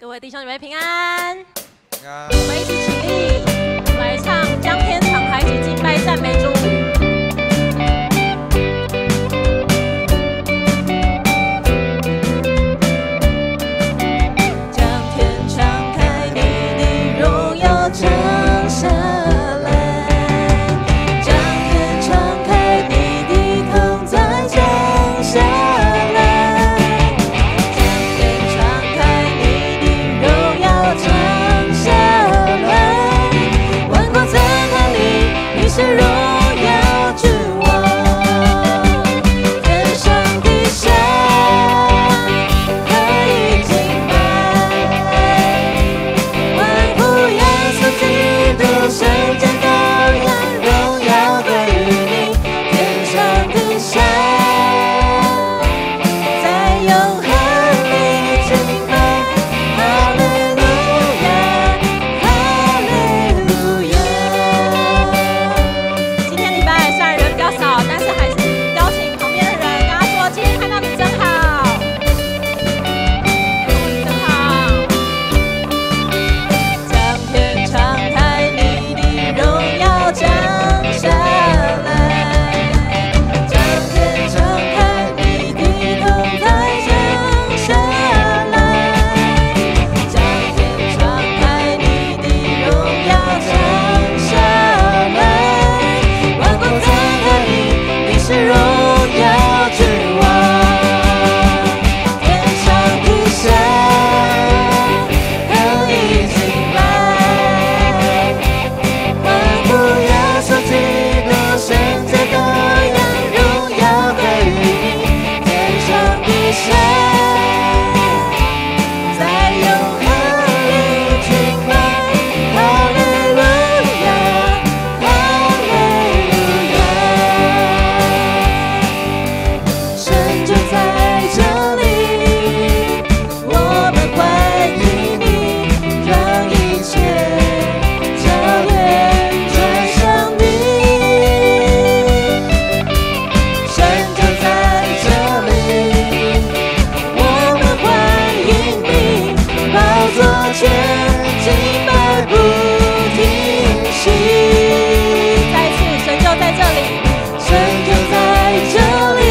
各位弟兄姐妹平安，平安。我们一起起立，来唱《将天敞开，起敬拜赞美主》。将天敞开，你的荣耀降下来；将天敞开，你的同在降下来；将天敞开，你的荣耀降下来。万国赞叹你，你是荣耀之王，天上地下可以敬拜。万福耶稣基督，圣洁羔羊，荣耀归于你，天上地下，在永恒里敬拜。哈利路亚，哈利路亚。今天礼拜虽然人比较少，但是还是邀请旁边的人跟他说：“今天看到你真好，真好。”将天敞开，你的荣耀降下来；将天敞开，你的同在降下来；将天敞开，你的荣耀降下来。万国赞叹你，你是荣耀之王，天上地下可以敬拜。万福耶稣基督，圣洁羔羊，荣耀归于你，天上地下，在永恒里敬拜。哈利路亚，哈利路亚。神就在这里，我们欢迎你，让一切焦点转向你。神就在这里，我们欢迎你，宝座前敬拜不停息。再一次，神就在这里，神就在这里，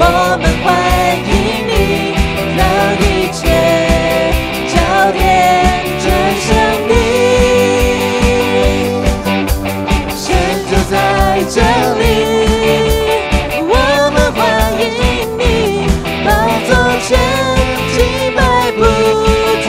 我们欢迎你，让一切焦点转向你。神就在这里，我们欢迎你，宝座前敬拜不停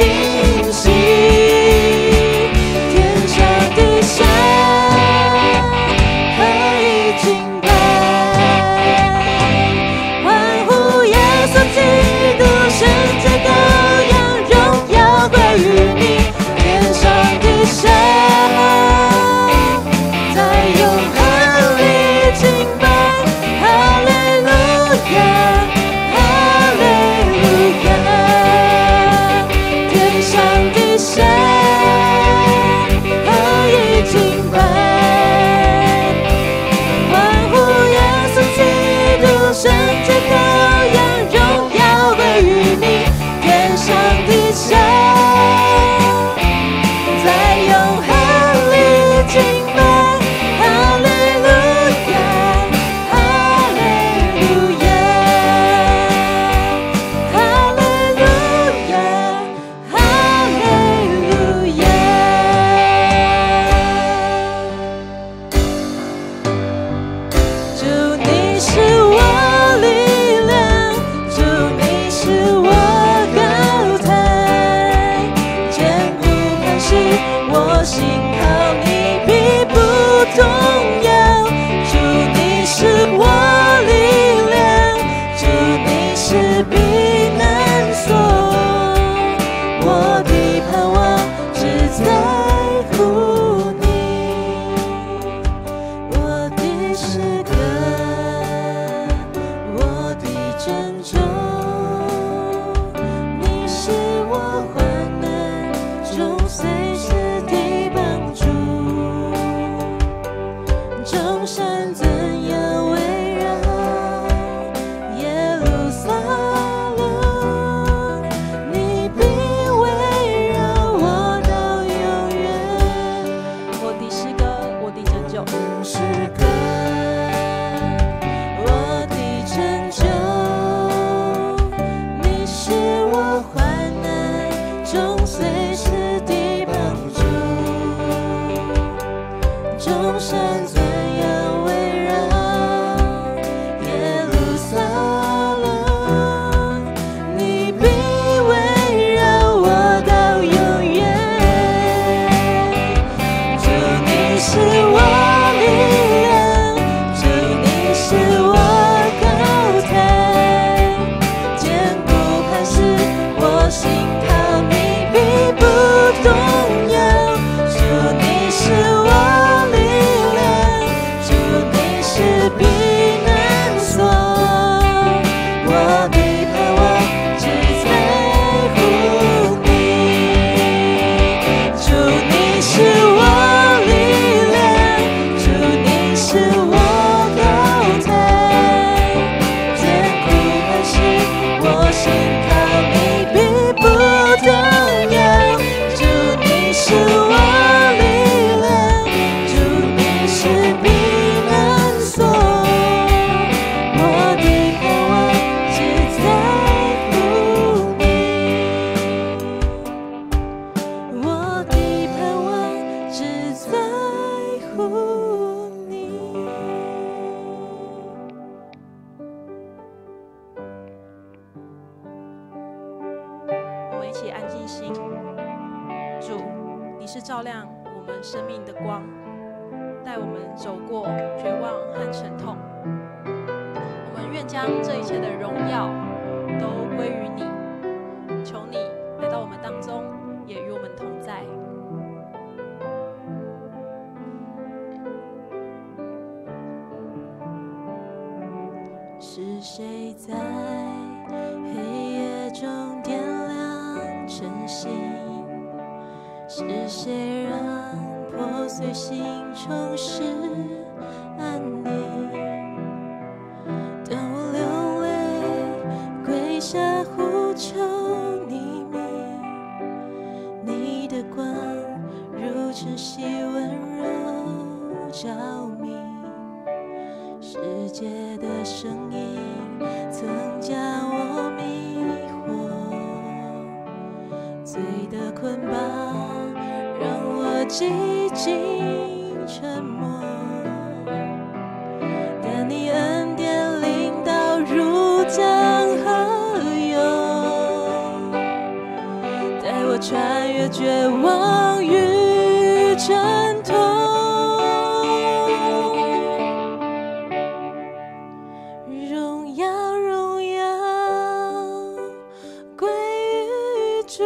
心靠你必不动摇。主你是我力量，主你是避难所，我的盼望只在乎你。主你是我力量，主你是我高台，艰苦何时，我心靠你必不动摇。主你是我力量，主你是避难所，我的盼望只在乎你，我的盼望只在乎你。我们一起安静心。主，你是照亮我们生命的光，带我们走过绝望和沉痛。我们愿将这一切的荣耀都归于你，求你来到我们当中，也与我们同在。是谁在黑夜中点亮晨星？是谁让破碎心重拾安宁？当我流泪跪下呼求你名，你的光如晨曦温柔照明。世界的声音曾将我迷惑，罪的捆绑让我几经沉默，但你恩典领导如江河涌，带我穿越绝望与阵痛。荣耀荣耀归于主，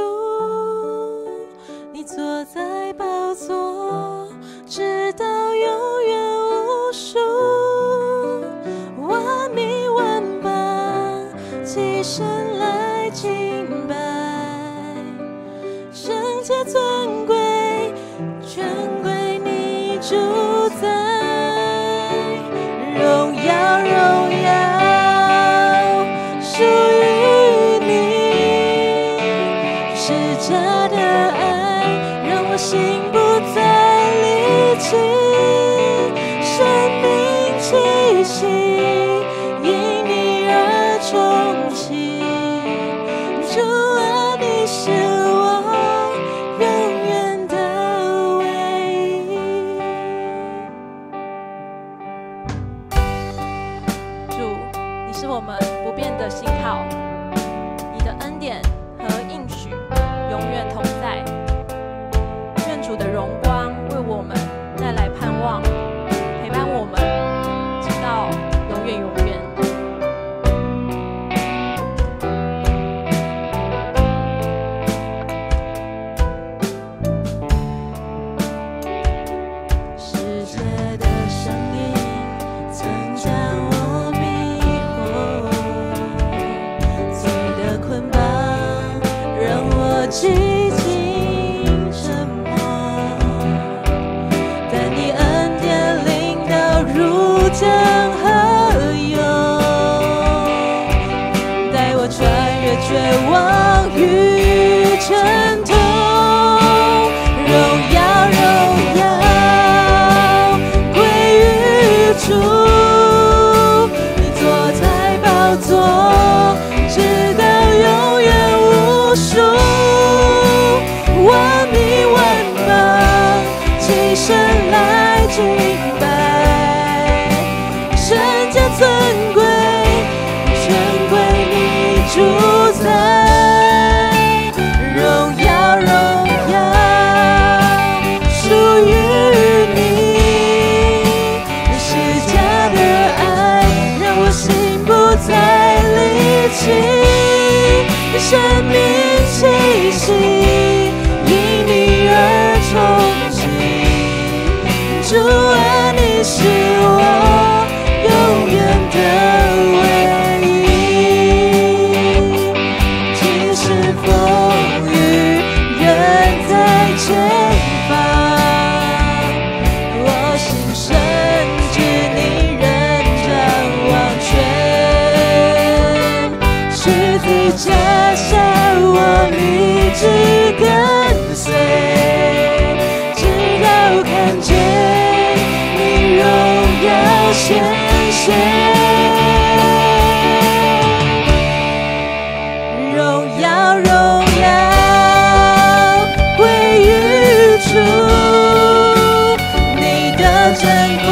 你坐在宝座，直到永远无数。万民万邦齐声来敬拜，圣洁尊贵，全归你主宰。荣耀荣耀属于你，施加的爱让我心不再离弃，生命气息因你而重启。主啊，你是我永远的唯一。主，你是我们不变的信号，你的恩典和应许永远同在。愿主的荣光为我们带来盼望，陪伴我们直到永远永远。世界的声音曾将我迷惑，罪的捆绑让我几经沉默，但你恩典领导如江河涌，带我穿越绝望与阵痛。荣耀荣耀归于主，你坐在宝座，直到永远无数。万民万邦齐声来敬拜，圣洁尊贵，全归你主宰。荣耀荣耀属于你，施加的爱让我心不再离弃，生命气心因你而憧憬。主啊，你是我永远的唯一。即使风雨仍在前方，我心深知你仍掌望全。十字架下我立志跟随，直到看见你荣耀显现。荣耀荣耀归于主，你的真光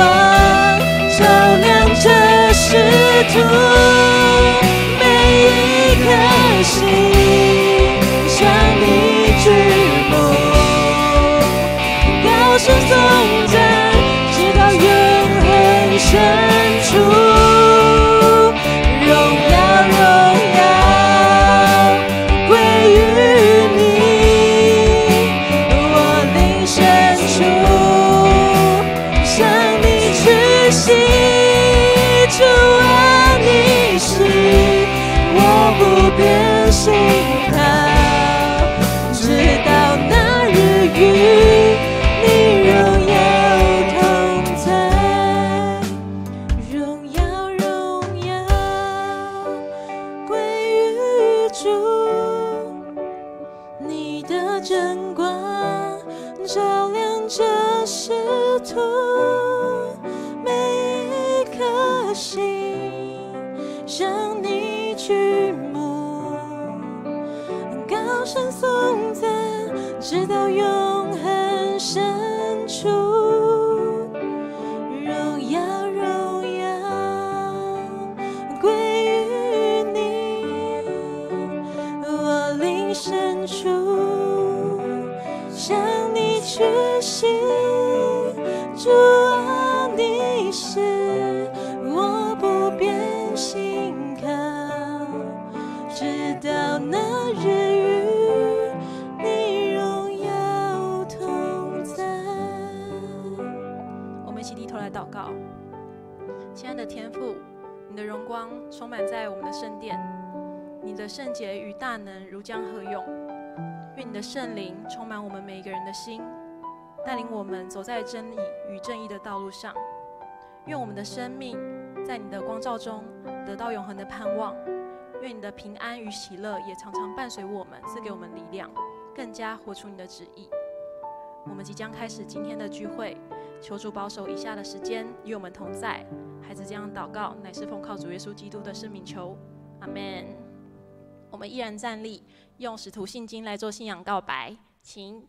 照亮这世途，每一颗心向你举目，高声颂赞，直到永恒深处。荣耀荣耀归于你，我灵深处向你屈膝。主啊，你是我不变心靠，直到那日与你荣耀同在。荣耀荣耀归于主，你的真光照亮这世途，每一颗心向你举目，高声颂赞，直到永恒深处。荣耀荣耀归于你，我灵深处向你屈膝。主啊，你是我不变心靠，直到那日与你荣耀同在。我们一起低头来祷告。亲爱的天父，你的荣光充满在我们的圣殿，你的圣洁与大能如江河涌。愿你的圣灵充满我们每一个人的心，带领我们走在真理与正义的道路上。愿我们的生命在你的光照中得到永恒的盼望。愿你的平安与喜乐也常常伴随我们，赐给我们力量，更加活出你的旨意。我们即将开始今天的聚会，求主保守以下的时间与我们同在。孩子这样祷告，乃是奉靠主耶稣基督的圣名求，阿们。我们依然站立，用使徒信经来做信仰告白，请。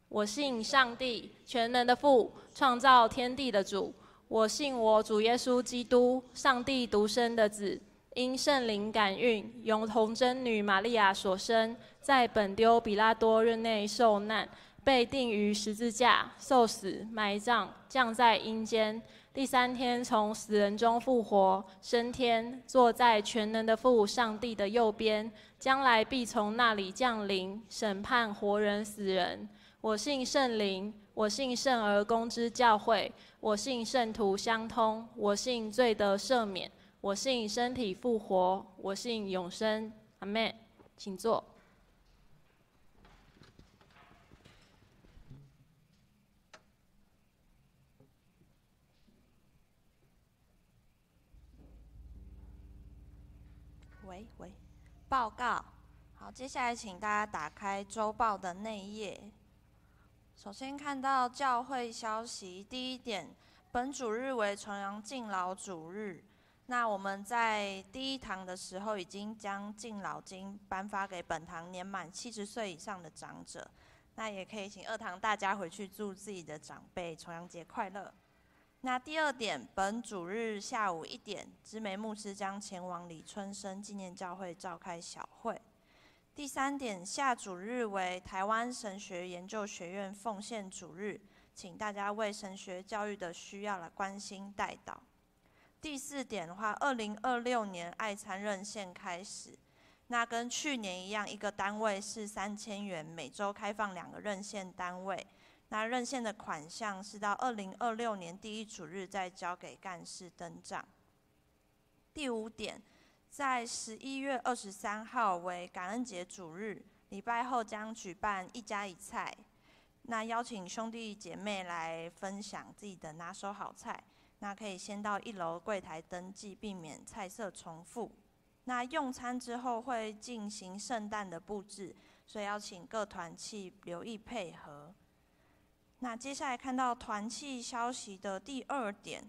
我信上帝，全能的父，创造天地的主。我信我主耶稣基督，上帝独生的子，因圣灵感孕，由童真女玛利亚所生，在本丢比拉多任内受难，被钉于十字架，受死，埋葬，降在阴间。第三天从死人中复活，升天，坐在全能的父上帝的右边，将来必从那里降临，审判活人死人。我信圣灵，我信圣而公之教会，我信圣徒相通，我信罪得赦免，我信身体复活，我信永生。阿们。请坐。报告。好，接下来请大家打开周报的内页。首先看到教会消息，第一点，本主日为重阳敬老主日。那我们在第一堂的时候已经将敬老金颁发给本堂年满70岁以上的长者。那也可以请二堂大家回去祝自己的长辈重阳节快乐。那第二点，本主日下午1点，知梅牧师将前往李春生纪念教会召开小会。第三点，下主日为台湾神学研究学院奉献主日，请大家为神学教育的需要来关心代祷。第四点的话，2026年爱餐热线开始，那跟去年一样，一个单位是3000元，每周开放2个认线单位。那认线的款项是到2026年第1主日再交给干事登账。第5点，在11月23号为感恩节主日，礼拜后将举办1家1菜。那邀请兄弟姐妹来分享自己的拿手好菜。那可以先到1楼柜台登记，避免菜色重复。那用餐之后会进行圣诞的布置，所以要请各团契留意配合。那接下来看到团契消息的第2点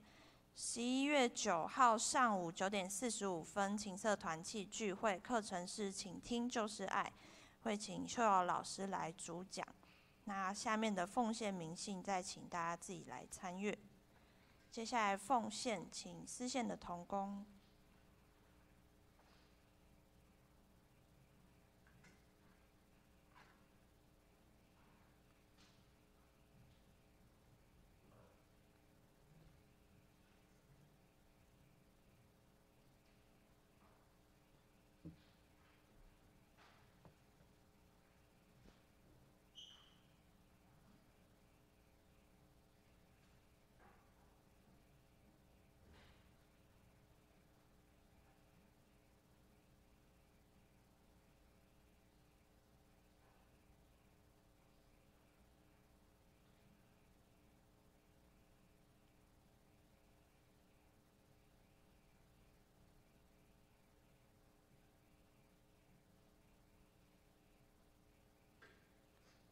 ，11月9号上午9点45分，情色团契聚会，课程是请听就是爱，会请秀瑶老师来主讲。那下面的奉献明信再请大家自己来参阅。接下来奉献，请司献的同工。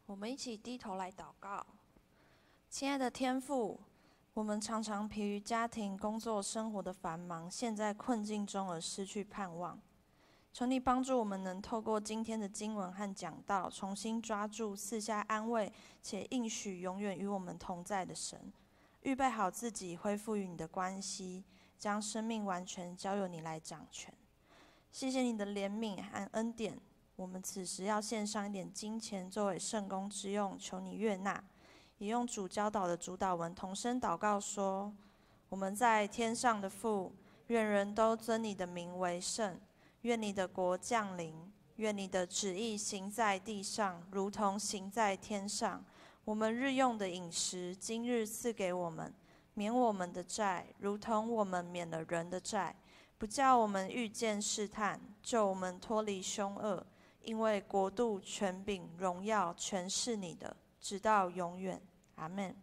我们一起低头来祷告。亲爱的天父，我们常常疲于家庭、工作、生活的繁忙，陷在困境中而失去盼望。求你帮助我们能透过今天的经文和讲道，重新抓住赐下安慰且应许永远与我们同在的神，预备好自己恢复与你的关系，将生命完全交由你来掌权。谢谢你的怜悯和恩典，我们此时要献上一点金钱作为圣工之用，求你悦纳。也用主教导的主祷文同声祷告说：我们在天上的父，愿人都尊你的名为圣。愿你的国降临，愿你的旨意行在地上，如同行在天上。我们日用的饮食，今日赐给我们，免我们的债，如同我们免了人的债，不叫我们遇见试探，救我们脱离凶恶。因为国度、权柄、荣耀，全是你的，直到永远。阿们。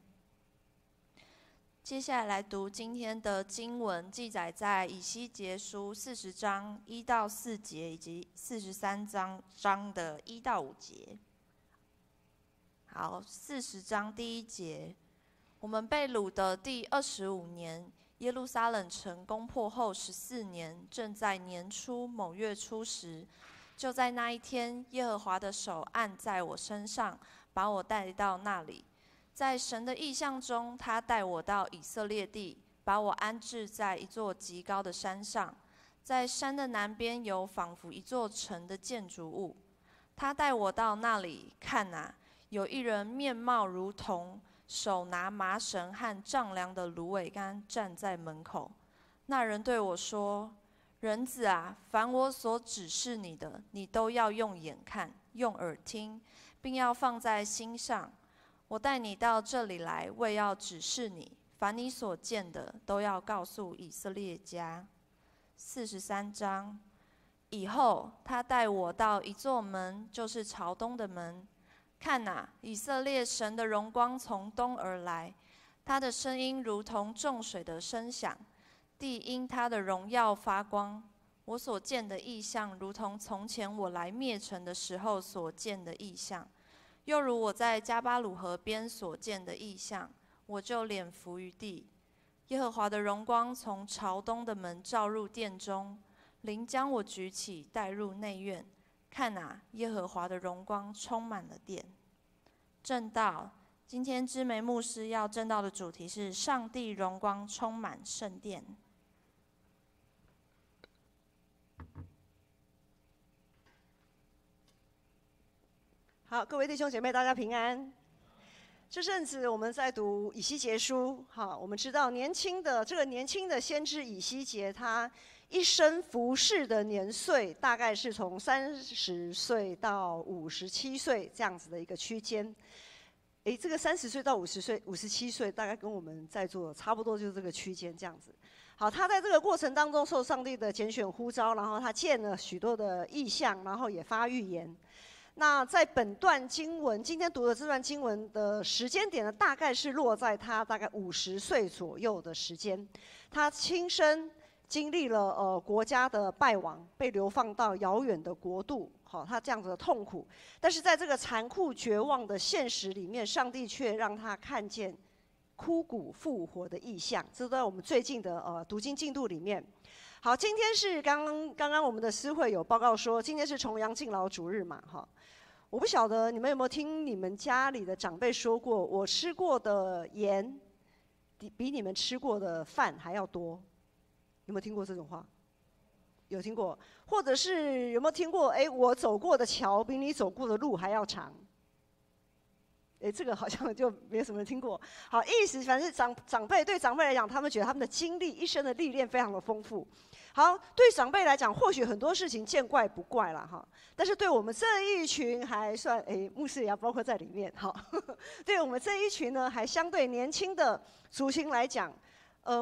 接下来来读今天的经文，记载在以西结书40章1到4节，以及43章的1到5节。好，40章第1节，我们被掳的第25年，耶路撒冷城攻破后14年，正在年初某月初时，就在那一天，耶和华的手按在我身上，把我带到那里。在神的意象中，他带我到以色列地，把我安置在一座极高的山上。在山的南边有仿佛一座城的建筑物。他带我到那里，看啊，有一人面貌如铜，手拿麻绳和丈量的芦苇杆，站在门口。那人对我说：人子啊，凡我所指示你的，你都要用眼看，用耳听，并要放在心上。我带你到这里来，为要指示你，凡你所见的，都要告诉以色列家。43章以后，他带我到一座门，就是朝东的门。看啊，以色列神的荣光从东而来，他的声音如同众水的声响，地因他的荣耀发光。我所见的异象，如同从前我来灭城的时候所见的异象。又如我在加巴鲁河边所见的异象，我就脸伏于地。耶和华的荣光从朝东的门照入殿中，灵将我举起，带入内院。看啊，耶和华的荣光充满了殿。正道，今天知梅牧师要正道的主题是上帝荣光充满圣殿。好，各位弟兄姐妹，大家平安。这阵子我们在读以西结书，好，我们知道这个年轻的先知以西结，他一生服侍的年岁大概是从30岁到57岁这样子的一个区间。这个30岁到50岁、57岁，大概跟我们在座差不多，就是这个区间这样子。好，他在这个过程当中受上帝的拣选呼召，然后他见了许多的异象，然后也发预言。那在本段经文，今天读的这段经文的时间点呢，大概是落在他大概50岁左右的时间，他亲身经历了国家的败亡，被流放到遥远的国度，好，他这样子的痛苦。但是在这个残酷绝望的现实里面，上帝却让他看见枯骨复活的异象，这都在我们最近的读经进度里面。好，今天是刚刚我们的司会有报告说，今天是重阳敬老主日嘛，哈。我不晓得你们有没有听你们家里的长辈说过，我吃过的盐比你们吃过的饭还要多。有没有听过这种话？有听过，或者是有没有听过？我走过的桥比你走过的路还要长。这个好像就没什么人听过。好，意思反正长辈对长辈来讲，他们觉得他们的经历一生的历练非常的丰富。好，对长辈来讲，或许很多事情见怪不怪了哈。但是对我们这一群还算牧师也要包括在里面哈。对我们这一群呢，还相对年轻的族群来讲。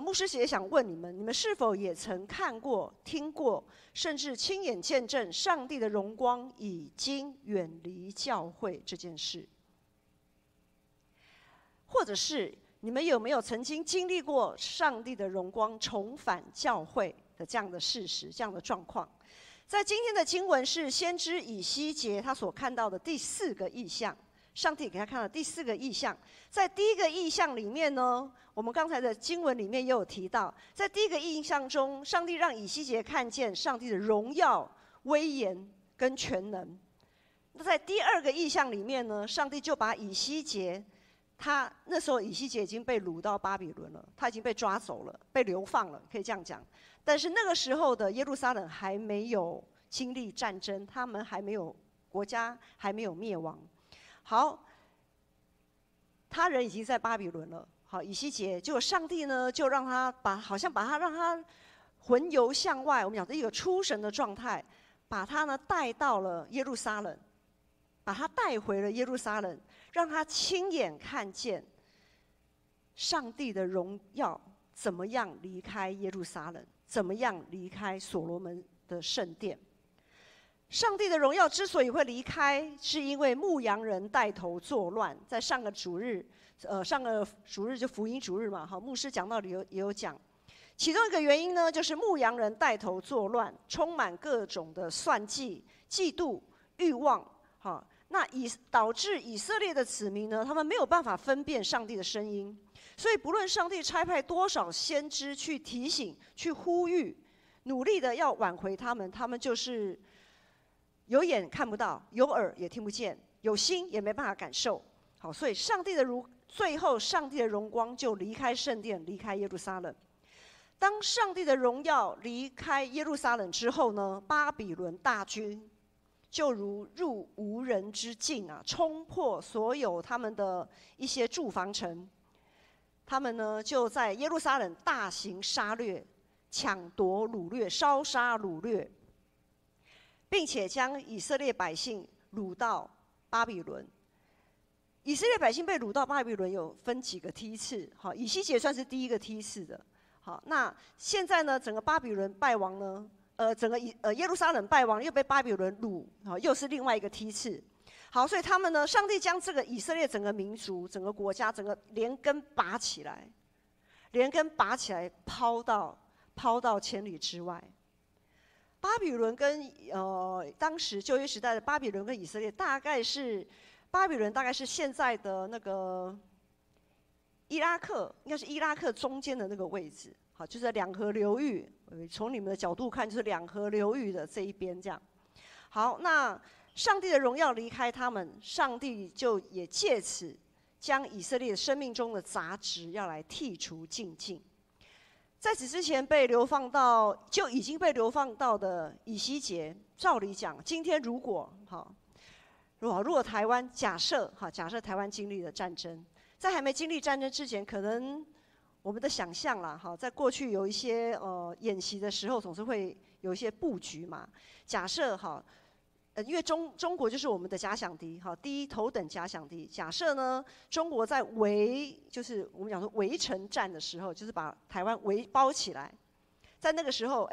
牧师也想问你们是否也曾看过、听过，甚至亲眼见证上帝的荣光已经远离教会这件事？或者是你们有没有曾经经历过上帝的荣光重返教会的这样的事实、这样的状况？在今天的经文是先知以西结他所看到的第4个异象。上帝给他看了第4个异象，在第1个异象里面呢，我们刚才的经文里面也有提到，在第1个异象中，上帝让以西结看见上帝的荣耀、威严跟全能。那在第2个异象里面呢，上帝就把以西结，他那时候以西结已经被掳到巴比伦了，他已经被抓走了，被流放了，可以这样讲。但是那个时候的耶路撒冷还没有经历战争，他们还没有国家还没有灭亡。好，他人已经在巴比伦了。好，以西结，结果上帝呢，就让他让他魂游向外，我们讲的一个出神的状态，把他呢带到了耶路撒冷，把他带回了耶路撒冷，让他亲眼看见上帝的荣耀怎么样离开耶路撒冷，怎么样离开所罗门的圣殿。上帝的荣耀之所以会离开，是因为牧羊人带头作乱。在上个主日就福音主日嘛，好，牧师讲道里也有讲。其中一个原因呢，就是牧羊人带头作乱，充满各种的算计、嫉妒、欲望，好，那导致以色列的子民呢，他们没有办法分辨上帝的声音。所以不论上帝差派多少先知去提醒、去呼吁，努力的要挽回他们，他们就是有眼看不到，有耳也听不见，有心也没办法感受。好，所以最后上帝的荣光就离开圣殿，离开耶路撒冷。当上帝的荣耀离开耶路撒冷之后呢，巴比伦大军就如入无人之境啊，冲破所有他们的一些住房城。他们呢就在耶路撒冷大行杀掠、抢夺、掳掠、烧杀掳掠，并且将以色列百姓掳到巴比伦。以色列百姓被掳到巴比伦有分几个梯次，好，以西结算是第1个梯次的。好，那现在呢，整个巴比伦败亡呢，整个耶路撒冷败亡，又被巴比伦掳，好，又是另外一个梯次。好，所以他们呢，上帝将这个以色列整个民族、整个国家、整个连根拔起来，抛到千里之外。巴比伦跟当时旧约时代的巴比伦跟以色列，巴比伦大概是现在的那个伊拉克，应该是伊拉克中间的那个位置，好，就是两河流域，从你们的角度看，就是两河流域的这一边这样。好，那上帝的荣耀离开他们，上帝就也借此将以色列生命中的杂质要来剔除净尽。在此之前就已经被流放到的以西结，照理讲，今天如果台湾假设台湾经历了战争，在还没经历战争之前，可能我们的想象啦，哈，在过去有一些演习的时候，总是会有一些布局嘛。假设哈，因为中国就是我们的假想敌，哈，第一头等假想敌。假设呢，中国在就是我们讲说围城战的时候，就是把台湾围包起来，在那个时候，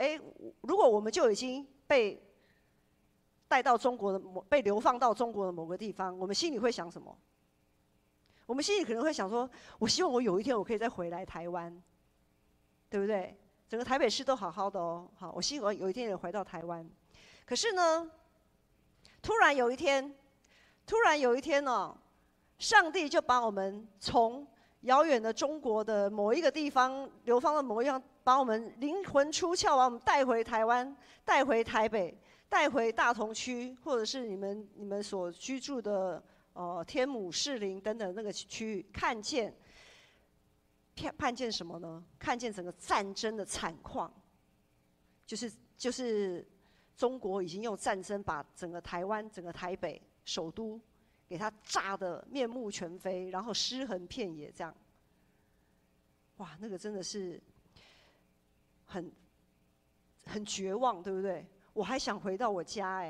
如果我们就已经被带到中国的被流放到中国的某个地方，我们心里会想什么？我们心里可能会想说，我希望我有一天我可以再回来台湾，对不对？整个台北市都好好的哦，好，我希望有一天也回到台湾。可是呢，突然有一天哦，上帝就把我们从遥远的中国的某一个地方流放到某一个地方，把我们灵魂出窍，把我们带回台湾，带回台北，带回大同区，或者是你们所居住的天母、士林等等那个区域，看见什么呢？看见整个战争的惨况，就是中国已经用战争把整个台湾、整个台北首都给它炸得面目全非，然后尸横遍野这样。哇，那个真的是很绝望，对不对？我还想回到我家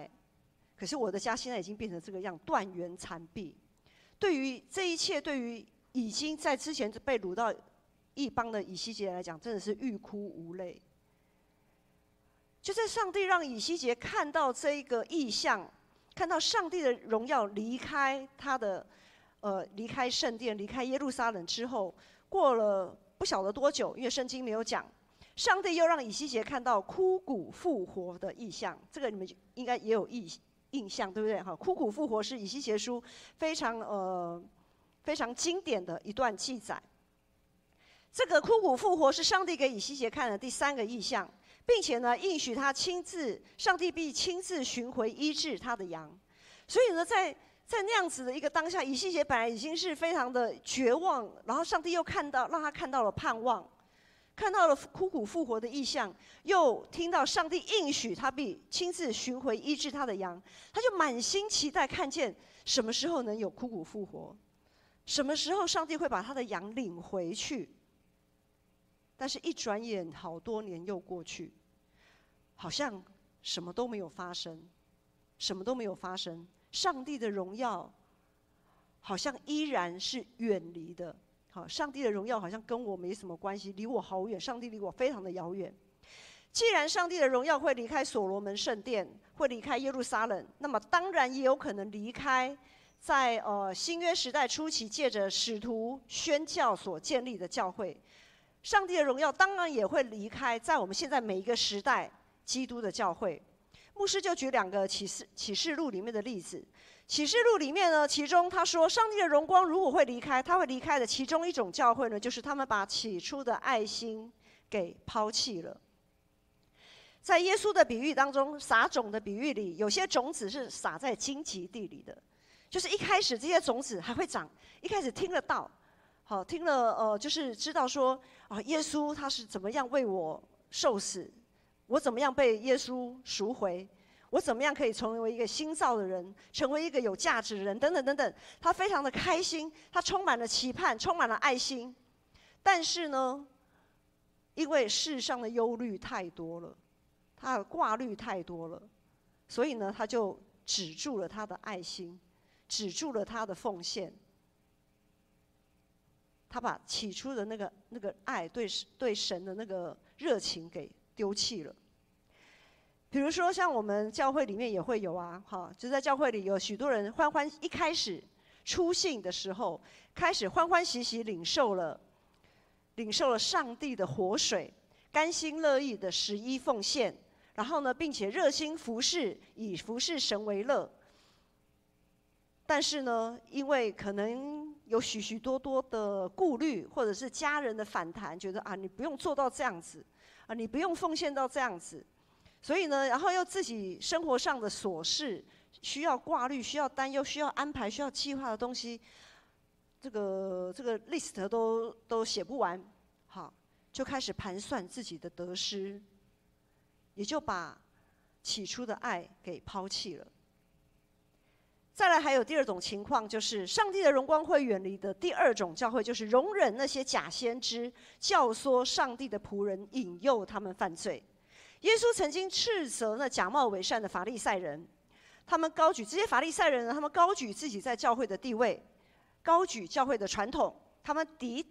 可是我的家现在已经变成这个样，断垣残壁。对于这一切，对于已经在之前被掳到异邦的以西结来讲，真的是欲哭无泪。就在上帝让以西结看到这一个异象，看到上帝的荣耀离开他的离开圣殿，离开耶路撒冷之后，过了不晓得多久，因为圣经没有讲，上帝又让以西结看到枯骨复活的异象。这个你们应该也有印象，对不对？哈，枯骨复活是以西结书非常经典的一段记载。这个枯骨复活是上帝给以西结看的第3个异象，并且呢，应许他上帝必亲自巡回医治他的羊。所以呢，在那样子的一个当下，以西结本来已经是非常的绝望，然后上帝又让他看到了盼望，看到了枯骨复活的异象，又听到上帝应许他必亲自巡回医治他的羊，他就满心期待看见什么时候能有枯骨复活，什么时候上帝会把他的羊领回去。但是一转眼好多年又过去，好像什么都没有发生，上帝的荣耀好像依然是远离的。好，上帝的荣耀好像跟我没什么关系，离我好远，上帝离我非常的遥远。既然上帝的荣耀会离开所罗门圣殿，会离开耶路撒冷，那么当然也有可能离开在新约时代初期借着使徒宣教所建立的教会。上帝的荣耀当然也会离开在我们现在每一个时代基督的教会。牧师就举2个启示录里面的例子。启示录里面呢，其中他说，上帝的荣光如果会离开，他会离开的其中一种教会呢，就是他们把起初的爱心给抛弃了。在耶稣的比喻当中，撒种的比喻里，有些种子是撒在荆棘地里的，就是一开始这些种子还会长，一开始听了道，好，听了就是知道说耶稣他是怎么样为我受死，我怎么样被耶稣赎回，我怎么样可以成为一个新造的人，成为一个有价值的人，等等等等。他非常的开心，他充满了期盼，充满了爱心。但是呢，因为世上的忧虑太多了，他的挂虑太多了，所以呢，他就止住了他的爱心，止住了他的奉献。他把起初的那个爱，对神的那个热情给丢弃了。比如说，像我们教会里面也会有就在教会里有许多人一开始初信的时候，开始欢欢喜喜领受了上帝的活水，甘心乐意的11奉献，然后呢，并且热心服侍，以服侍神为乐。但是呢，因为可能有许许多多的顾虑，或者是家人的反弹，觉得你不用做到这样子，你不用奉献到这样子，所以呢，然后又自己生活上的琐事，需要挂虑、需要担忧、需要安排、需要计划的东西，这个 list 都写不完，好，就开始盘算自己的得失，也就把起初的爱给抛弃了。再来还有第二种情况，就是上帝的荣光会远离的第二种教会，就是容忍那些假先知教唆上帝的仆人，引诱他们犯罪。耶稣曾经斥责那假冒伪善的法利赛人，他们高举这些法利赛人呢，他们高举自己在教会的地位，高举教会的传统，他们抵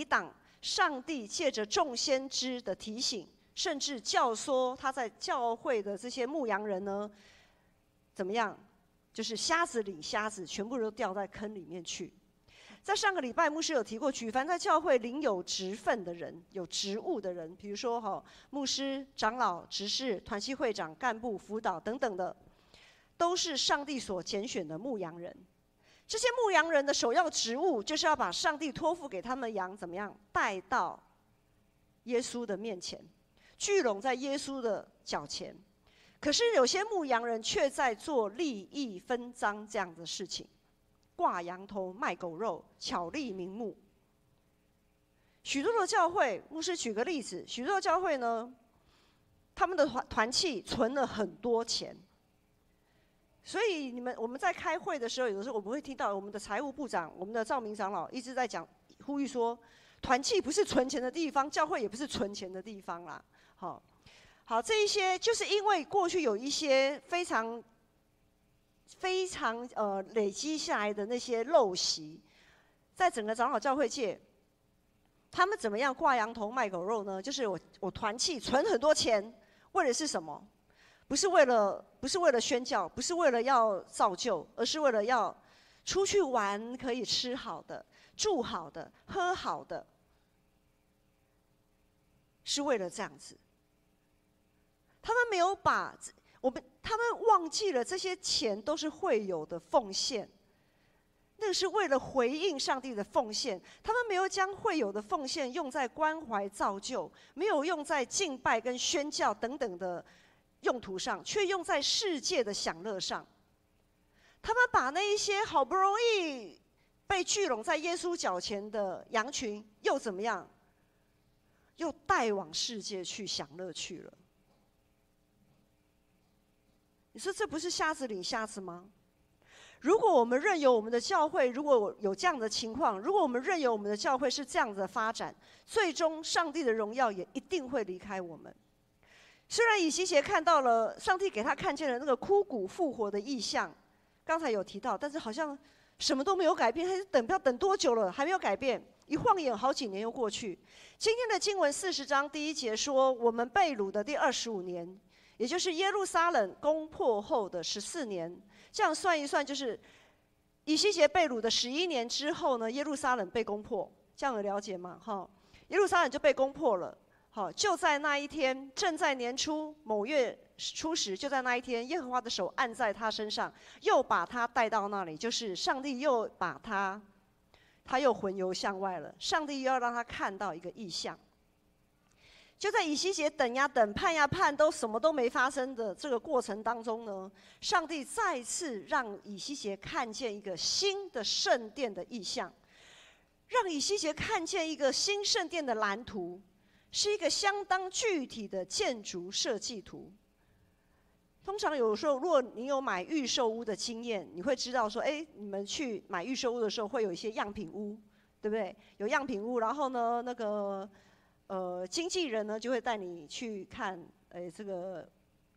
挡上帝借着众先知的提醒，甚至教唆他在教会的这些牧羊人呢，怎么样？就是瞎子领瞎子，全部都掉在坑里面去。在上个礼拜，牧师有提过，举凡在教会领有职分的人、有职务的人，比如说牧师、长老、执事、团契会长、干部、辅导等等的，都是上帝所拣选的牧羊人。这些牧羊人的首要职务，就是要把上帝托付给他们的羊怎么样带到耶稣的面前，聚拢在耶稣的脚前。可是有些牧羊人却在做利益分赃这样的事情，挂羊头卖狗肉，巧立名目。许多的教会，牧师举个例子，许多的教会呢，他们的团契存了很多钱，所以我们在开会的时候，有的时候我们会听到我们的财务部长、我们的赵明长老一直在讲，呼吁说，团契不是存钱的地方，教会也不是存钱的地方啦。好，这一些就是因为过去有一些非常累积下来的那些陋习，在整个长老教会界，他们怎么样挂羊头卖狗肉呢？就是我团契存很多钱，为的是什么？不是为了宣教，不是为了要造就，而是为了要出去玩，可以吃好的、住好的、喝好的，是为了这样子。他们没有把他们忘记了这些钱都是会有的奉献，那是为了回应上帝的奉献。他们没有将会有的奉献用在关怀造就，没有用在敬拜跟宣教等等的用途上，却用在世界的享乐上。他们把那一些好不容易被聚拢在耶稣脚前的羊群，又怎么样？又带往世界去享乐去了。你说这不是瞎子领瞎子吗？如果我们任由我们的教会如果有这样的情况，如果我们任由我们的教会是这样的发展，最终上帝的荣耀也一定会离开我们。虽然以西结看到了上帝给他看见了那个枯骨复活的异象，刚才有提到，但是好像什么都没有改变，他不知道等多久了还没有改变，一晃眼好几年又过去。今天的经文40章第1节说，我们被掳的第25年，也就是耶路撒冷攻破后的14年，这样算一算，就是以西结被掳的11年之后呢，耶路撒冷被攻破，这样有了解吗？耶路撒冷就被攻破了。就在那一天，正在年初某月初时，就在那一天，耶和华的手按在他身上，又把他带到那里，就是上帝又把他又魂游向外了。上帝又要让他看到一个异象。就在以西结等呀等、盼呀盼，都什么都没发生的这个过程当中呢，上帝再次让以西结看见一个新的圣殿的异象，让以西结看见一个新圣殿的蓝图，是一个相当具体的建筑设计图。通常有时候，如果你有买预售屋的经验，你会知道说，你们去买预售屋的时候，会有一些样品屋，对不对？有样品屋，然后呢，那个经纪人呢就会带你去看，这个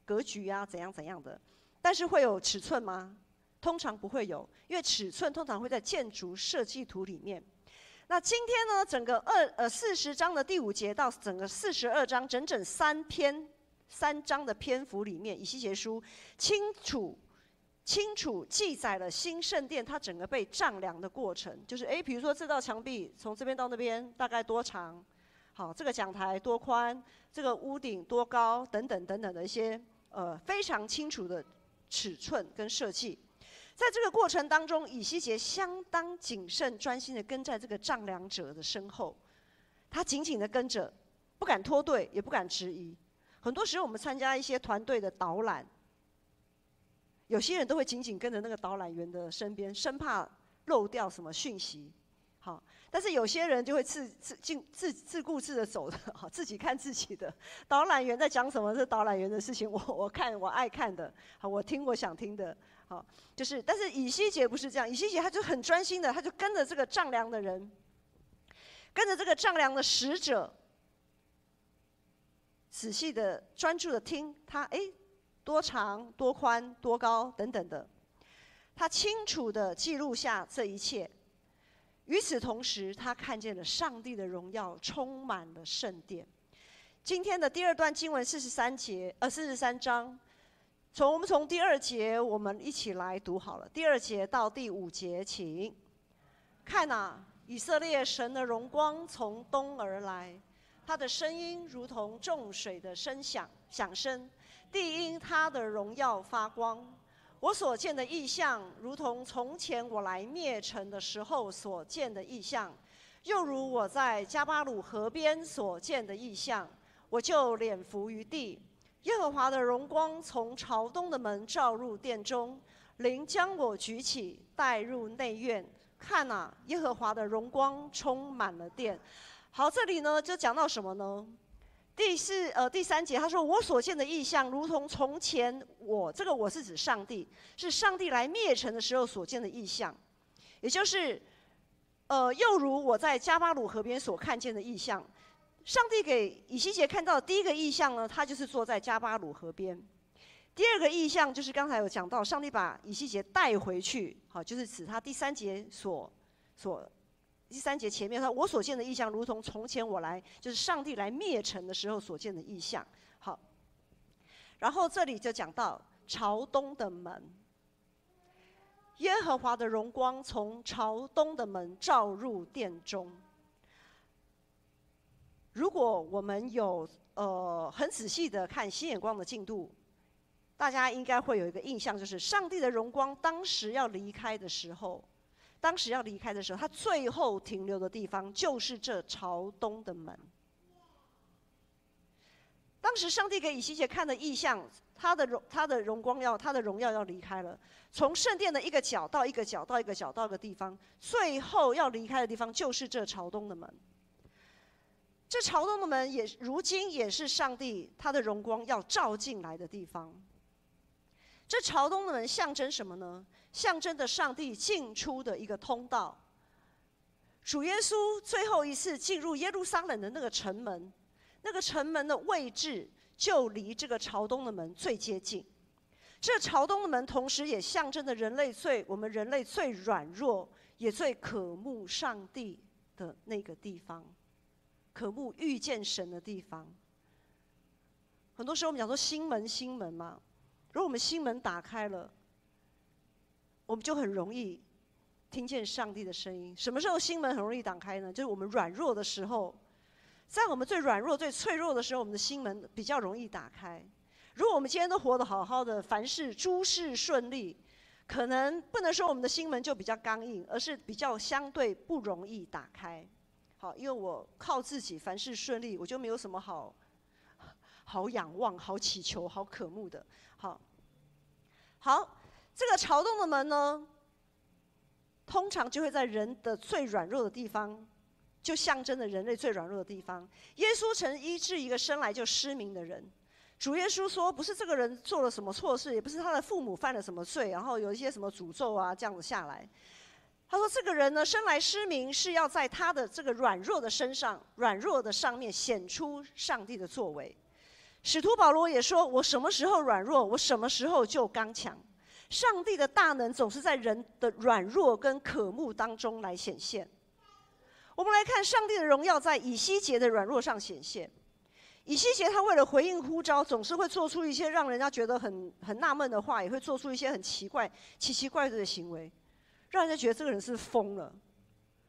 格局啊，怎样怎样的。但是会有尺寸吗？通常不会有，因为尺寸通常会在建筑设计图里面。那今天呢，整个40章的第5节到整个42章，整整3章的篇幅里面，以西结书清楚记载了新圣殿它整个被丈量的过程，就是比如说这道墙壁从这边到那边大概多长，好，这个讲台多宽，这个屋顶多高，等等等等的一些非常清楚的尺寸跟设计。在这个过程当中，以西结相当谨慎专心的跟在这个丈量者的身后，他紧紧的跟着，不敢脱队，也不敢质疑。很多时候我们参加一些团队的导览，有些人都会紧紧跟着那个导览员的身边，生怕漏掉什么讯息。好，但是有些人就会自顾自的走的，好，自己看自己的。导览员在讲什么是导览员的事情，我看我爱看的，好，我听我想听的。好，但是以西结不是这样，以西结他就很专心的，他就跟着这个丈量的人，跟着这个丈量的使者，仔细的专注的听他，多长多宽多高等等的，他清楚的记录下这一切。与此同时，他看见了上帝的荣耀充满了圣殿。今天的第二段经文43章，我们从第2节我们一起来读好了。第2节到第5节，请看啊，以色列神的荣光从东而来，他的声音如同众水的响声，地因他的荣耀发光。我所见的异象，如同从前我来灭城的时候所见的异象，又如我在加巴鲁河边所见的异象，我就脸伏于地。耶和华的荣光从朝东的门照入殿中，灵将我举起，带入内院。看啊，耶和华的荣光充满了殿。好，这里呢就讲到什么呢？第3节他说，我所见的异象如同从前这个我是指上帝，是上帝来灭城的时候所见的异象，也就是又如我在加巴鲁河边所看见的异象。上帝给以西结看到的第一个异象呢，他就是坐在加巴鲁河边。第2个异象就是刚才有讲到，上帝把以西结带回去，好，就是指他第3节第3节前面说，我所见的异象如同从前我来，就是上帝来灭城的时候所见的异象。好，然后这里就讲到朝东的门，耶和华的荣光从朝东的门照入殿中。如果我们有很仔细的看新眼光的进度，大家应该会有一个印象，就是上帝的荣光当时要离开的时候，他最后停留的地方就是这朝东的门。当时上帝给以西结看的异象，他的荣耀要离开了，从圣殿的一个角到一个角到一个角到一个地方，最后要离开的地方就是这朝东的门。这朝东的门如今也是上帝他的荣光要照进来的地方。这朝东的门象征什么呢？象征着上帝进出的一个通道。主耶稣最后一次进入耶路撒冷的那个城门，那个城门的位置就离这个朝东的门最接近。这朝东的门同时也象征着我们人类最软弱也最渴慕上帝的那个地方，渴慕遇见神的地方。很多时候我们讲说心门嘛，如果我们心门打开了，我们就很容易听见上帝的声音。什么时候心门很容易打开呢？就是我们软弱的时候，在我们最软弱最脆弱的时候，我们的心门比较容易打开。如果我们今天都活得好好的，凡事诸事顺利，可能不能说我们的心门就比较刚硬，而是比较相对不容易打开。好，因为我靠自己凡事顺利，我就没有什么好仰望、好祈求、好渴慕的。好，这个朝东的门呢，通常就会在人的最软弱的地方，就象征着人类最软弱的地方。耶稣曾医治一个生来就失明的人。主耶稣说，不是这个人做了什么错事，也不是他的父母犯了什么罪，然后有一些什么诅咒啊这样子下来。他说这个人呢，生来失明，是要在他的这个软弱的身上、软弱的上面显出上帝的作为。使徒保罗也说，我什么时候软弱，我什么时候就刚强。上帝的大能总是在人的软弱跟渴慕当中来显现。我们来看上帝的荣耀在以西结的软弱上显现。以西结他为了回应呼召，总是会做出一些让人家觉得很纳闷的话，也会做出一些很奇怪的行为，让人家觉得这个人是疯了。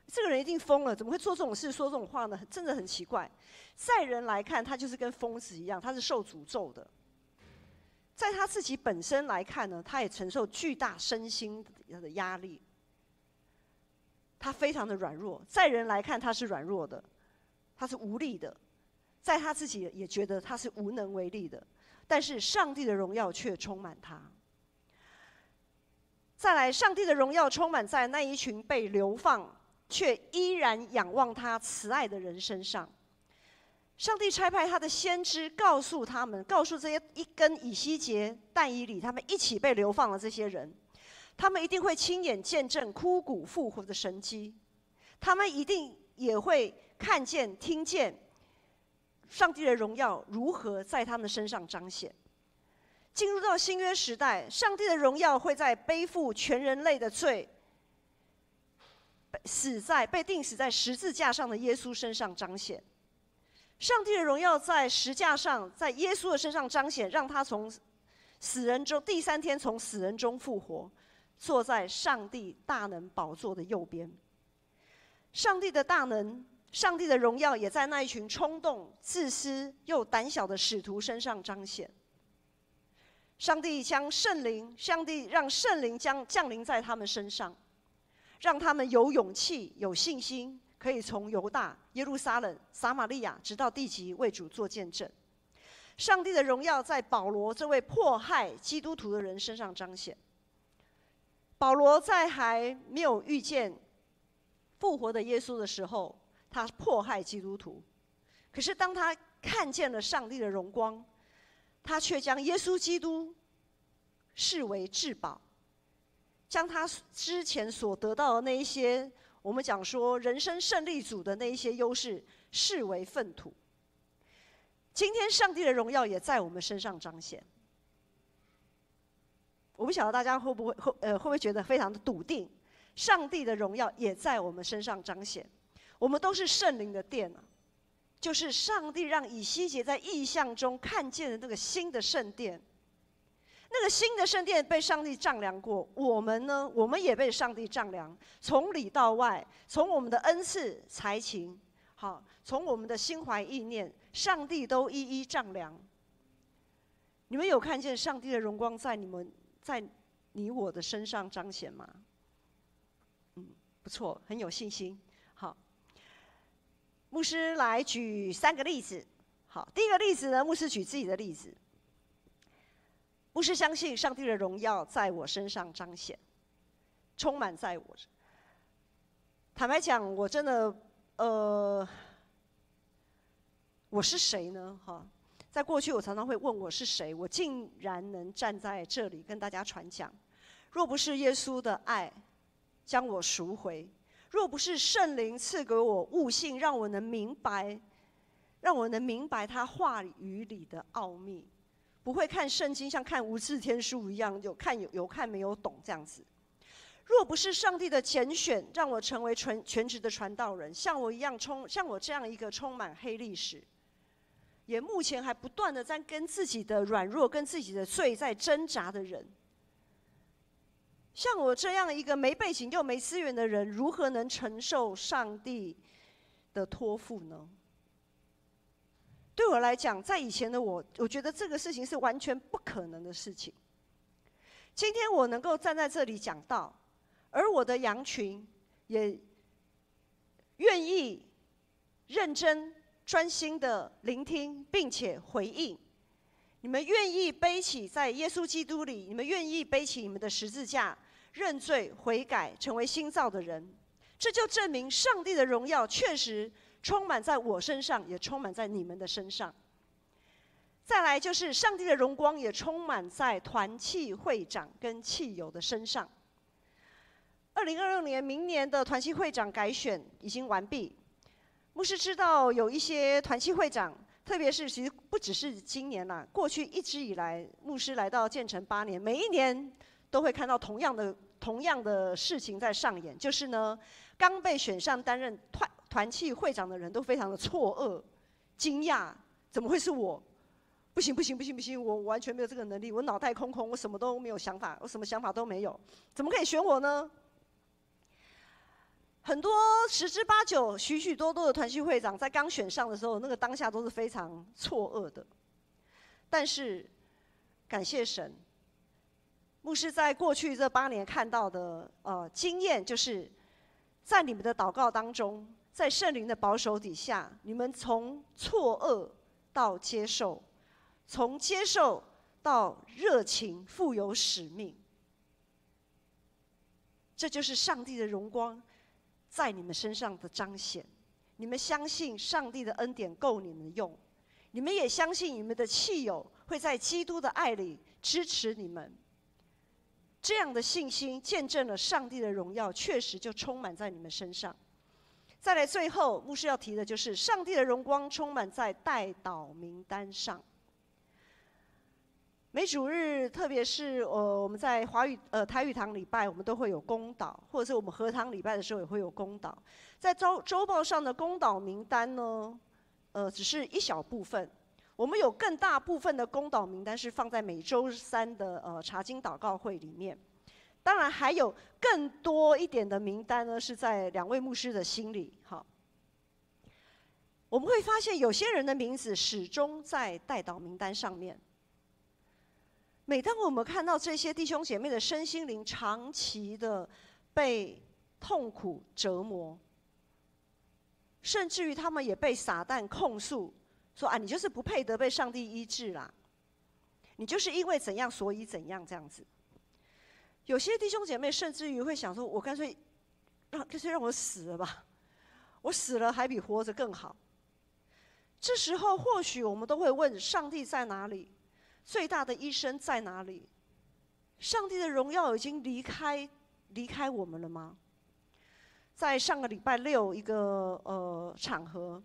这个人一定疯了，怎么会做这种事、说这种话呢？真的很奇怪。在人来看，他就是跟疯子一样，他是受诅咒的。在他自己本身来看呢，他也承受巨大身心的压力。他非常的软弱，在人来看他是软弱的，他是无力的。在他自己也觉得他是无能为力的，但是上帝的荣耀却充满他。再来，上帝的荣耀充满在那一群被流放却依然仰望他慈爱的人身上。上帝差派他的先知告诉这些跟以西结、但以理他们一起被流放的这些人，他们一定会亲眼见证枯骨复活的神迹，他们一定也会看见、听见上帝的荣耀如何在他们身上彰显。进入到新约时代，上帝的荣耀会在背负全人类的罪、被钉死在十字架上的耶稣身上彰显。上帝的荣耀在十架上，在耶稣的身上彰显，让他从死人中第3天从死人中复活，坐在上帝大能宝座的右边。上帝的大能，上帝的荣耀也在那一群冲动、自私又胆小的使徒身上彰显。上帝让圣灵降临在他们身上，让他们有勇气、有信心，可以从犹大、耶路撒冷、撒玛利亚直到地极为主做见证。上帝的荣耀在保罗这位迫害基督徒的人身上彰显。保罗在还没有遇见复活的耶稣的时候，他迫害基督徒，可是当他看见了上帝的荣光，他却将耶稣基督视为至宝，将他之前所得到的那一些我们讲说人生胜利组的那一些优势视为粪土。今天上帝的荣耀也在我们身上彰显。我不晓得大家会不会觉得非常的笃定，上帝的荣耀也在我们身上彰显。我们都是圣灵的殿啊，就是上帝让以西结在异象中看见的那个新的圣殿。那个新的圣殿被上帝丈量过，我们呢？我们也被上帝丈量，从里到外，从我们的恩赐、才情，好，从我们的心怀意念，上帝都一一丈量。你们有看见上帝的荣光在你我的身上彰显吗？不错，很有信心。好，牧师来举3个例子。好，第一个例子呢，牧师举自己的例子。牧师相信上帝的荣耀在我身上彰显，充满在我。坦白讲，我真的，我是谁呢？哈，在过去我常常会问我是谁，我竟然能站在这里跟大家传讲。若不是耶稣的爱将我赎回，若不是圣灵赐给我悟性，让我能明白他话语里的奥秘。不会看圣经像看无字天书一样，有看没有懂这样子。若不是上帝的拣选，让我成为全职的传道人，像我这样一个充满黑历史，也目前还不断的在跟自己的软弱、跟自己的罪在挣扎的人，像我这样一个没背景又没资源的人，如何能承受上帝的托付呢？对我来讲，在以前的我觉得这个事情是完全不可能的事情。今天我能够站在这里讲道，而我的羊群也愿意认真、专心的聆听，并且回应。你们愿意背起在耶稣基督里，你们愿意背起你们的十字架，认罪悔改，成为新造的人，这就证明上帝的荣耀确实充满在我身上，也充满在你们的身上。再来就是上帝的荣光也充满在团契会长跟契友的身上。2026年明年的团契会长改选已经完毕。牧师知道有一些团契会长，特别是其实不只是今年啦，过去一直以来，牧师来到建成8年，每一年都会看到同样的事情在上演，就是呢，刚被选上担任团契会长的人都非常的错愕、惊讶，怎么会是我？不行，我完全没有这个能力，我脑袋空空，我什么都没有想法，我什么想法都没有，怎么可以选我呢？很多10之8九，许多的团契会长在刚选上的时候，那个当下都是非常错愕的。但是感谢神，牧师在过去这8年看到的经验，就是在你们的祷告当中，在圣灵的保守底下，你们从错愕到接受，从接受到热情，富有使命。这就是上帝的荣光在你们身上的彰显。你们相信上帝的恩典够你们用，你们也相信你们的契友会在基督的爱里支持你们。这样的信心见证了上帝的荣耀，确实就充满在你们身上。再来，最后牧师要提的就是上帝的荣光充满在代祷名单上。每主日，特别是我们在台语堂礼拜，我们都会有公祷，或者是我们合堂礼拜的时候也会有公祷。在周报上的公祷名单呢，只是一小部分。我们有更大部分的公祷名单是放在每周三的查经祷告会里面。当然还有更多一点的名单呢，是在2位牧师的心里。好，我们会发现有些人的名字始终在代祷名单上面。每当我们看到这些弟兄姐妹的身心灵长期的被痛苦折磨，甚至于他们也被撒旦控诉，说啊，你就是不配得被上帝医治啦，你就是因为怎样所以怎样这样子。有些弟兄姐妹甚至于会想说，我干脆让我死了吧，我死了还比活着更好。这时候或许我们都会问，上帝在哪里？最大的医生在哪里？上帝的荣耀已经离开我们了吗？在上个礼拜六一个场合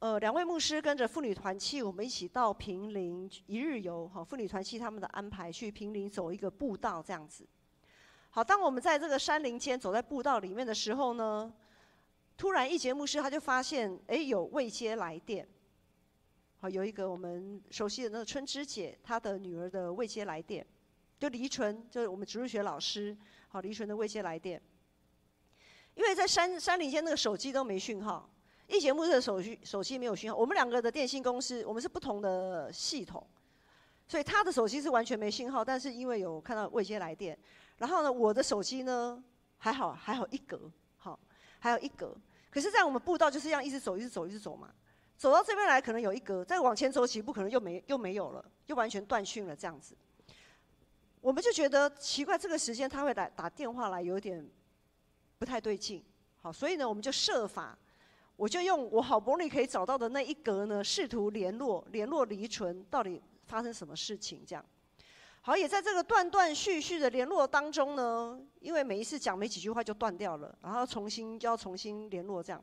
，2位牧师跟着妇女团契，我们一起到坪林一日游。好，妇女团契他们的安排去坪林走一个步道这样子。好，当我们在这个山林间走在步道里面的时候呢，突然一节牧师他就发现，有未接来电。好，有一个我们熟悉的那个春枝姐，她的女儿的未接来电，就黎纯，就是我们植入学老师，好，黎纯的未接来电。因为在山林间那个手机都没讯号，一节牧师的手机没有讯号，我们2个的电信公司，我们是不同的系统，所以他的手机是完全没信号，但是因为有看到未接来电，然后呢，我的手机呢还好一格，好，还有一格。可是，在我们步道就是这样一直走嘛。走到这边来可能有一格，再往前走几步可能又没有了，又完全断讯了这样子。我们就觉得奇怪，这个时间他会打电话来，有点不太对劲。好，所以呢，我们就设法，我就用我好不容易可以找到的那一格呢，试图联络黎纯，到底发生什么事情这样。好，也在这个断断续续的联络当中呢，因为每一次讲没几句话就断掉了，然后要重新联络这样。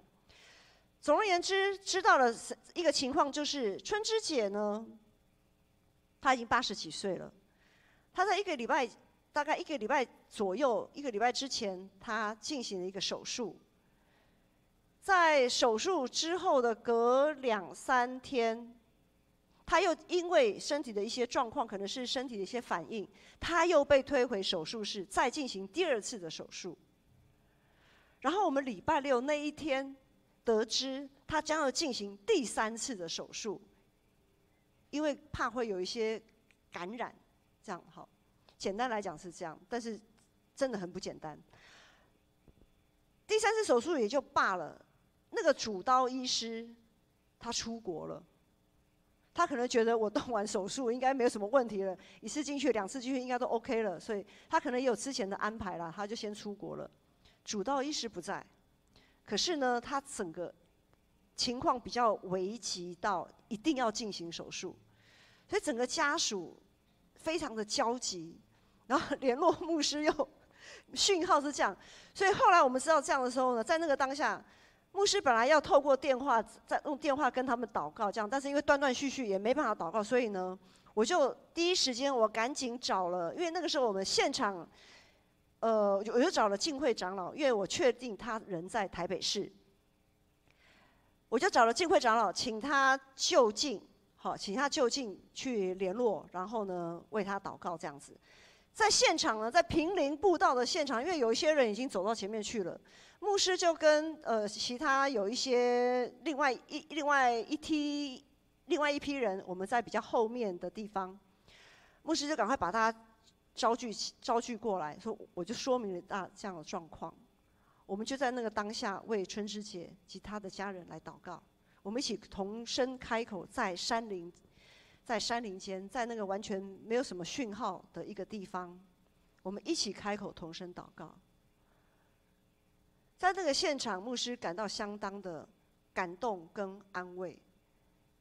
总而言之，知道了一个情况，就是春枝姐呢，她已经80几岁了。她在大概一个礼拜左右，一个礼拜之前，她进行了一个手术。在手术之后的隔2、3天，她又因为身体的一些状况，可能是身体的一些反应，她又被推回手术室，再进行第2次的手术。然后我们礼拜六那一天，得知他将要进行第3次的手术，因为怕会有一些感染，这样好。简单来讲是这样，但是真的很不简单。第3次手术也就罢了，那个主刀医师他出国了，他可能觉得我动完手术应该没有什么问题了，1次进去2次进去应该都 OK 了，所以他可能也有之前的安排啦，他就先出国了。主刀医师不在。可是呢，他整个情况比较危急到一定要进行手术，所以整个家属非常的焦急，然后联络牧师又讯号是这样，所以后来我们知道这样的时候呢，在那个当下，牧师本来要透过电话，再用电话跟他们祷告这样，但是因为断断续续也没办法祷告，所以呢，我就第一时间我赶紧找了，因为那个时候我们现场。我就找了敬会长老，因为我确定他人在台北市，我就找了敬会长老，请他就近去联络，然后呢为他祷告这样子。在现场呢，在坪林步道的现场，因为有一些人已经走到前面去了，牧师就跟其他有一些另外一批人，我们在比较后面的地方，牧师就赶快把他招聚过来，说我就说明了这样的状况，我们就在那个当下为春枝姐及她的家人来祷告，我们一起同声开口，在山林间，在那个完全没有什么讯号的一个地方，我们一起开口同声祷告。在那个现场，牧师感到相当的感动跟安慰，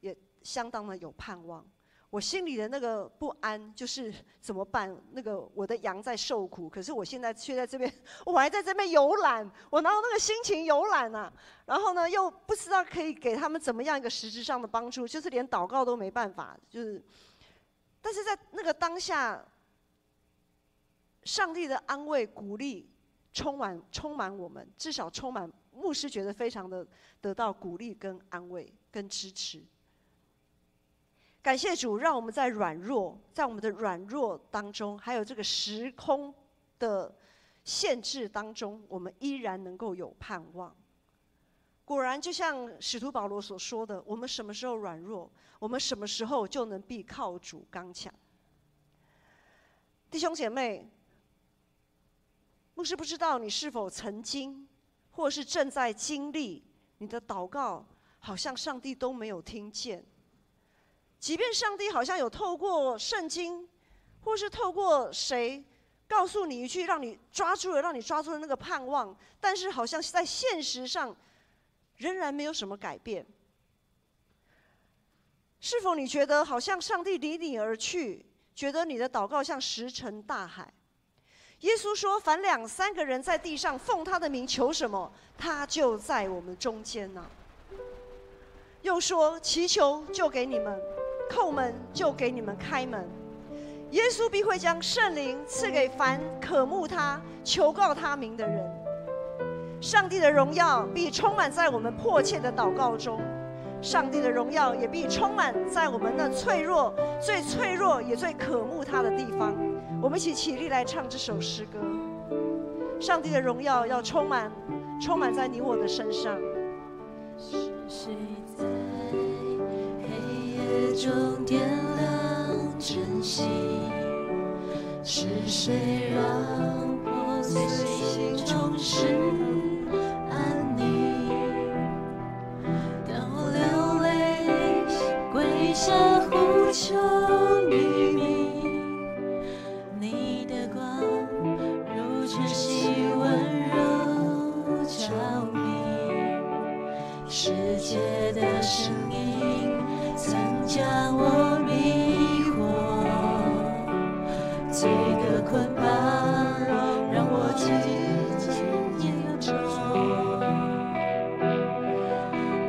也相当的有盼望。我心里的那个不安就是怎么办？那个我的羊在受苦，可是我现在却在这边，我还在这边游览，我哪有那个心情游览啊？然后呢，又不知道可以给他们怎么样一个实质上的帮助，就是连祷告都没办法，就是。但是在那个当下，上帝的安慰、鼓励充满我们，至少充满牧师觉得非常的得到鼓励、跟安慰、跟支持。感谢主，让我们在我们的软弱当中，还有这个时空的限制当中，我们依然能够有盼望。果然，就像使徒保罗所说的，我们什么时候软弱，我们什么时候就能必靠主刚强。弟兄姐妹，牧师不知道你是否曾经，或是正在经历，你的祷告好像上帝都没有听见。即便上帝好像有透过圣经，或是透过谁告诉你一句让你抓住了那个盼望，但是好像在现实上仍然没有什么改变。是否你觉得好像上帝离你而去，觉得你的祷告像石沉大海？耶稣说，凡2、3个人在地上奉他的名求什么，他就在我们中间呢。又说，祈求就给你们，叩门就给你们开门。耶稣必会将圣灵赐给凡渴慕他、求告他名的人。上帝的荣耀必充满在我们迫切的祷告中，上帝的荣耀也必充满在我们那最脆弱也最渴慕他的地方。我们一起起立来唱这首诗歌。上帝的荣耀要充满在你我的身上。是谁在黑夜中点亮晨曦？是谁让破碎心中是安宁？当我流泪跪下呼求你名，你的光如晨曦温柔照明。世界的声音曾将我迷惑，罪的捆绑让我紧紧严重，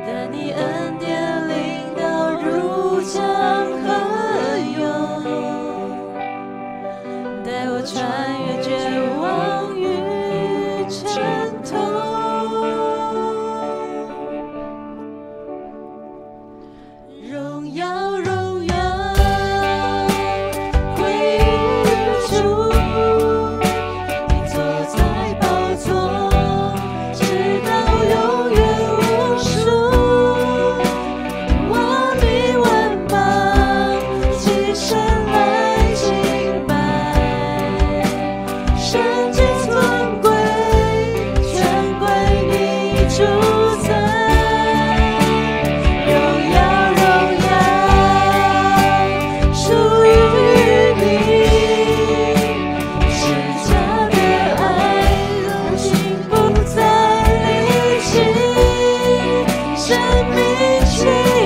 但你恩典领导如江河涌，带我穿越绝望与沉痛。荣耀荣耀归于主，你坐在宝座，直到永远无数。万民万邦齐声来敬拜，圣洁尊贵全归你主宰。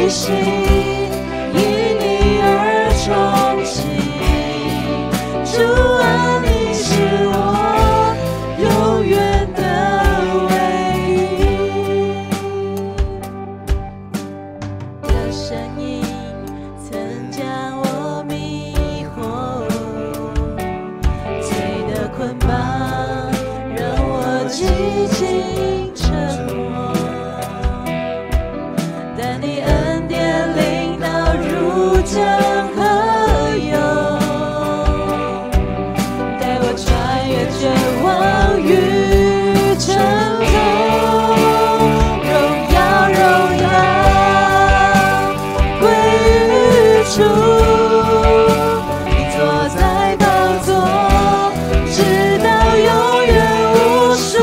心因你而重新，主啊，你是我永远的唯一。的声音曾将我迷惑，罪的捆绑让我寂静沉默，但你恩典领导如江河涌，带我穿越绝望与沉痛。荣耀荣耀归于主，你坐在宝座，直到永远无数。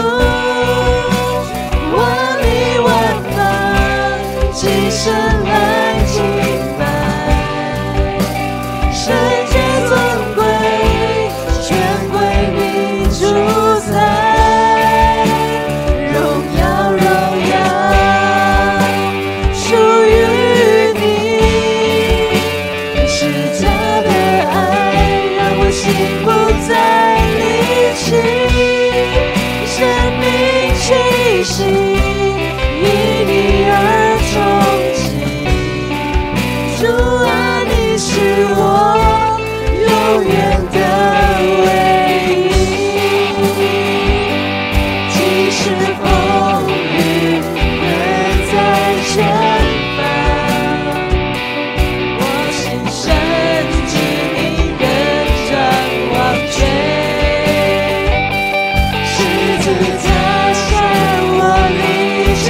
使风雨人在前方，我心深知你人掌王权，十字架上我立志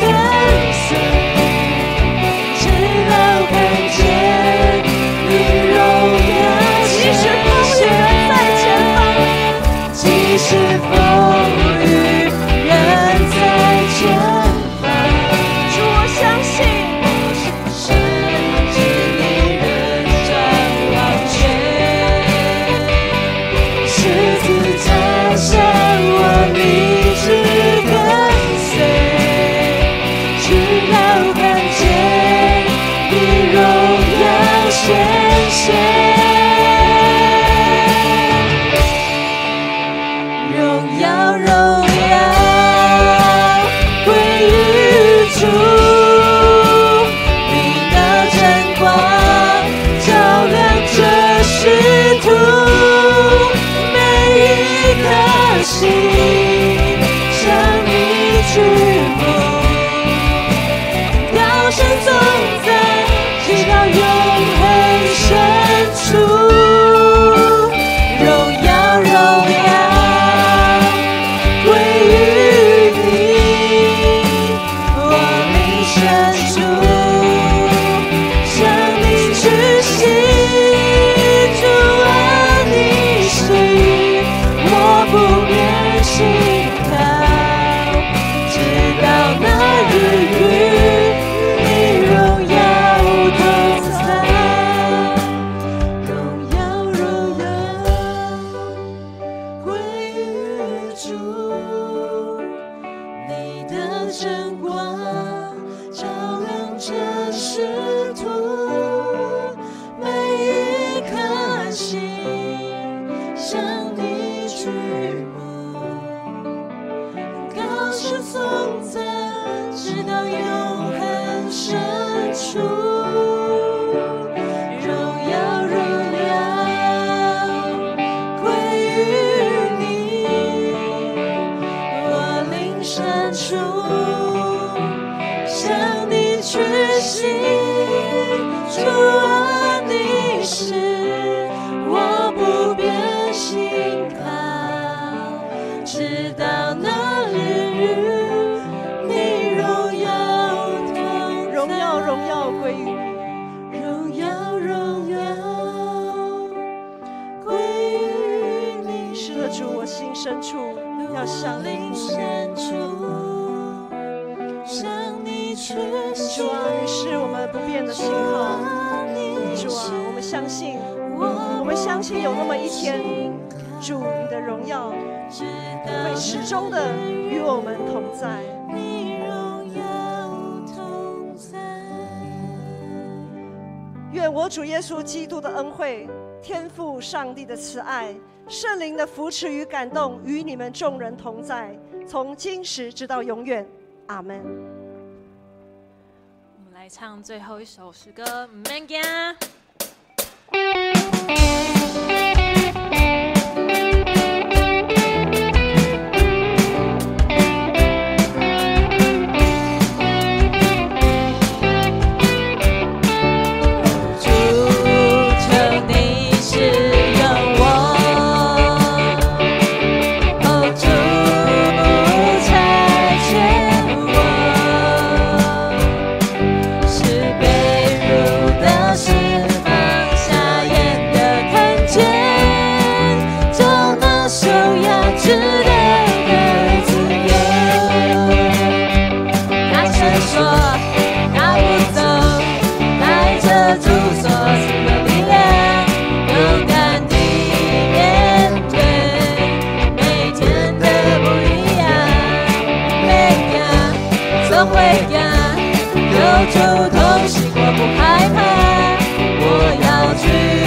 跟随，直到看见你荣耀即使风雨人在前方，主，我相信，深知你人掌王权，十字架上我立志跟随，直到看见你荣耀显现。荣耀归于主，你的真光照亮这世途，每一颗心向你举目，高声颂赞，直到永恒深处。主耶稣基督的恩惠，天父上帝的慈爱，圣灵的扶持与感动，与你们众人同在，从今时直到永远，阿门。我们来唱最后一首诗歌，唔免惊。主同行，我不害怕，我要去。